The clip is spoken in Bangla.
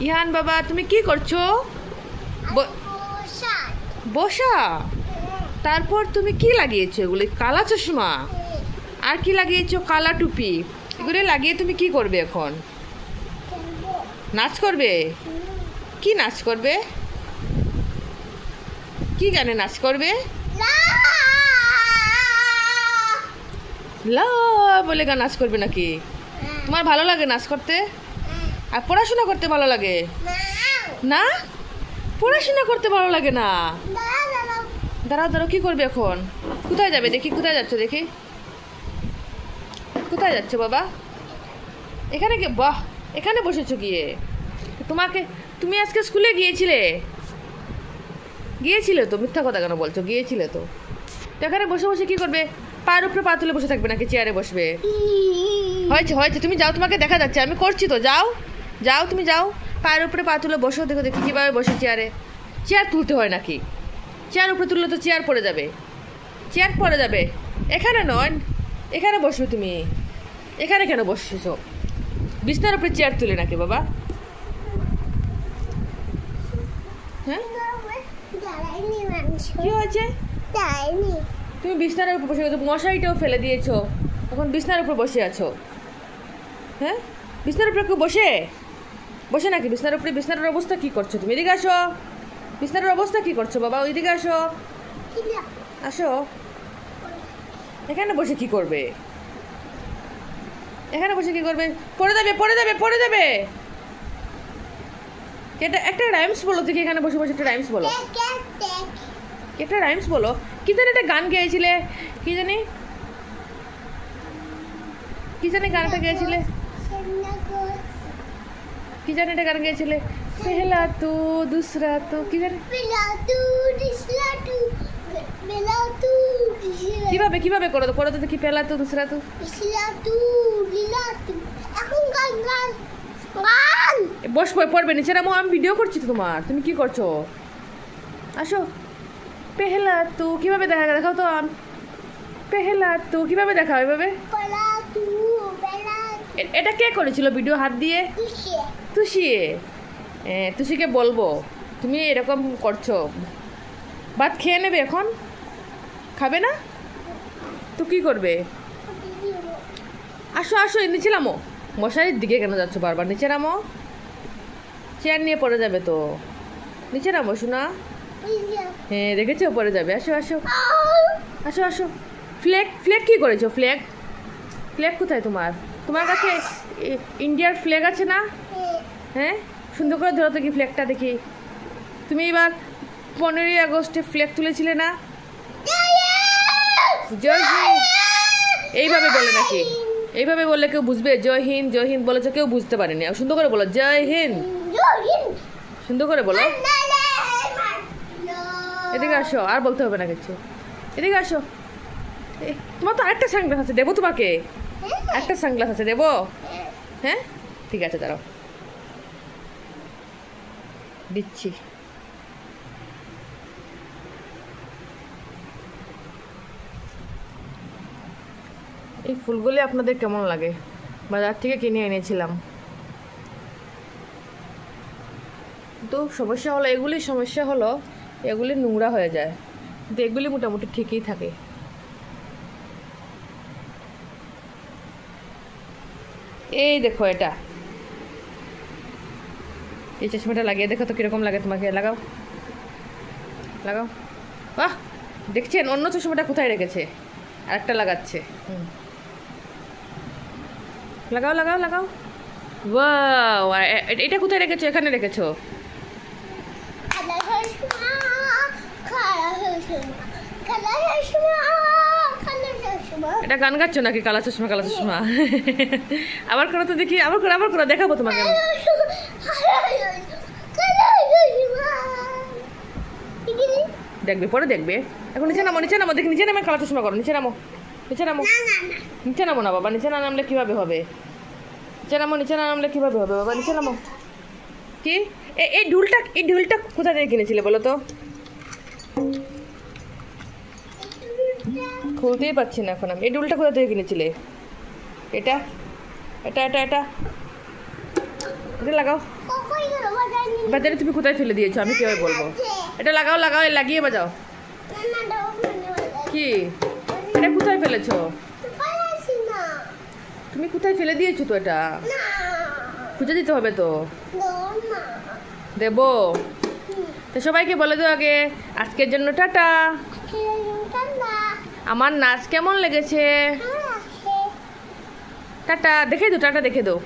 ইহান বাবা তুমি কি করছো? বসা। তারপর তুমি কি লাগিয়েছো? এগুলি কালা চশমা আর কি লাগিয়েছো? কালা টুপি। এগুলো লাগিয়ে তুমি কি করবে এখন? নাচ করবে? কি নাচ করবে? কি গানে নাচ করবে? লা বলে গান নাচ করবে নাকি? তোমার ভালো লাগে নাচ করতে? আর পড়াশোনা করতে ভালো লাগে না? পড়াশোনা করতে ভালো লাগে না? দাঁড়াও দাঁড়াও, কি করবে এখন? কোথায় যাবে দেখি? কোথায় যাচ্ছ দেখি? কোথায় যাচ্ছ বাবা? এখানে কি? বাহ, এখানে বসেছো গিয়ে। তুমি আজকে স্কুলে গিয়েছিলে তো? মিথ্যা কথা কেন বলছো? গিয়েছিলে তো। এখানে বসে বসে কি করবে? পায়ের উপরে পা তুলে বসে থাকবে নাকি চেয়ারে বসবে? হয়েছে হয়েছে, তুমি যাও, তোমাকে দেখা যাচ্ছে, আমি করছি তো। যাও যাও, তুমি যাও, পায়ের উপরে পা তুলে বসো। দেখো দেখি কীভাবে বসে চেয়ারে। চেয়ার তুলতে হয় নাকি? চেয়ার উপরে তুললে তো চেয়ার পড়ে যাবে। চেয়ার পড়ে যাবে। এখানে নয়, এখানে বসবে তুমি। এখানে কেন বসছো? বিছনার উপরে চেয়ার তুলে নাকি বাবা? হ্যাঁ, কি হয়েছে? তুমি বিছনার উপর বসে গেছো, মশারিটাও ফেলে দিয়েছো, এখন বিছনার উপর বসে আছো। হ্যাঁ, বিছনার উপরে কেউ বসে নাকি বিছনার উপরে? বিছনার অবস্থা কি করছো তুমি? এদিকে আসো। বিছনার অবস্থা কি করছো বাবা? ওইদিকে আসো। আসো। এখানে বসে কি করবে? এখানে বসে কি করবে? পড়ে যাবে, পড়ে যাবে, পড়ে যাবে। একটা রাইমস বলো দেখি। এখানে বসে বসে একটা রাইমস বলো। একটা রাইমস বলো। কি জানি একটা গান গেয়েছিলে, কি জানি গানটা গেয়েছিলে, কি জানি একটা গান গেয়েছিলে, পেহলা তু দুসরা তু, কি জানি। কিভাবে করো তো দেখি। পেহলা তু দুসরা তু। বসবো, পড়বে নিচে নামো। আমি ভিডিও করছি তো তোমার, তুমি কি করছো? আসো। পেহলা তু কিভাবে দেখাও তো। পেহলা তু কিভাবে দেখাও? এভাবে। এটা কে করেছিল ভিডিও হাত দিয়ে? তুষিকে বলবো তুমি এরকম করছো। ভাত খেয়ে নেবে এখন? খাবে না তো কি করবে? আসো আসো, নিচে নামো। মশারির দিকে কেন যাচ্ছ বারবার? নিচে নামো, চেয়ার নিয়ে পড়ে যাবে তো। নিচে নামো শোনা। হ্যাঁ দেখেছো, পড়ে যাবে। আসো আসো আসো আসো। ফ্ল্যাগ কি করেছো? ফ্ল্যাগ কোথায় তোমার কাছে? ইন্ডিয়ার ফ্ল্যাগ আছে না? হ্যাঁ, সুন্দর করে ধরো তো কি ফ্ল্যাগটা দেখি। তুমি এবার 15ই আগস্টে ফ্ল্যাগ তুলেছিলে না? জয় হিন্দ এইভাবে বলে নাকি? এইভাবে বললে কেউ বুঝবে? জয় হিন্দ জয় হিন্দ বলেছো, কেউ বুঝতে পারেনি। সুন্দর করে বলো, জয় হিন্দ। সুন্দর করে বলো। এদিকে আসো, আর বলতে হবে না কিছু। এদিকে আসো। তোমার তো আরেকটা সানগ্লাস আছে, দেবো তোমাকে? একটা সানগ্লাস আছে, দেবো? হ্যাঁ ঠিক আছে, দাঁড়াও দিচ্ছি। এই ফুলগুলি আপনাদের কেমন লাগে? বাজার থেকে কিনে এনেছিলাম। তো সমস্যা হলো এগুলি নোংরা হয়ে যায়, কিন্তু এগুলি মোটামুটি ঠিকই থাকে। এই দেখো, এই চশমাটা লাগিয়ে দেখো তো কিরকম লাগে তোমাকে। লাগাও। বাহ, দেখছেন অন্য চশমাটা কোথায় রেখেছে? আরেকটা লাগাচ্ছে। লাগাও। ওয়াও, এটা কোথায় রেখেছো? এখানে রেখেছো? এটা গান গাচ্ছ নাকি? কালা চশমা আবার করো তো দেখি। আবার করো, দেখাবো তোমাকে। দেখবে, পরে দেখবে। এখন নিচে নামো দেখি। নিচে নামে কালা চশমা করো। নিচে নামো না বাবা। নিচে না নামলে কিভাবে হবে? নিচে না নামলে কিভাবে হবে বাবা? নিচে নামো। কি এই ঢুলটা কোথা থেকে কিনেছিলে বলো তো? খুলতেই পারছি না এখন আমি। এই ঢুলটা কোথা থেকে কিনেছিলে? এটা লাগাও। ব্যাটারি তুমি কোথায় ফেলে দিয়েছো আমি কিভাবে বলবো? এটা লাগাও লাগাও, লাগিয়ে বাজাও। কি এটা কোথায় ফেলেছো? তুমি কোথায় ফেলে দিয়েছো তো? এটা খুঁজে দিতে হবে তো। দেবো তো, সবাইকে বলে দাও আগে আজকের জন্য টাটা। আমার নাচ কেমন লেগেছে? টাটা দেখে দাও, টাটা দেখে দাও।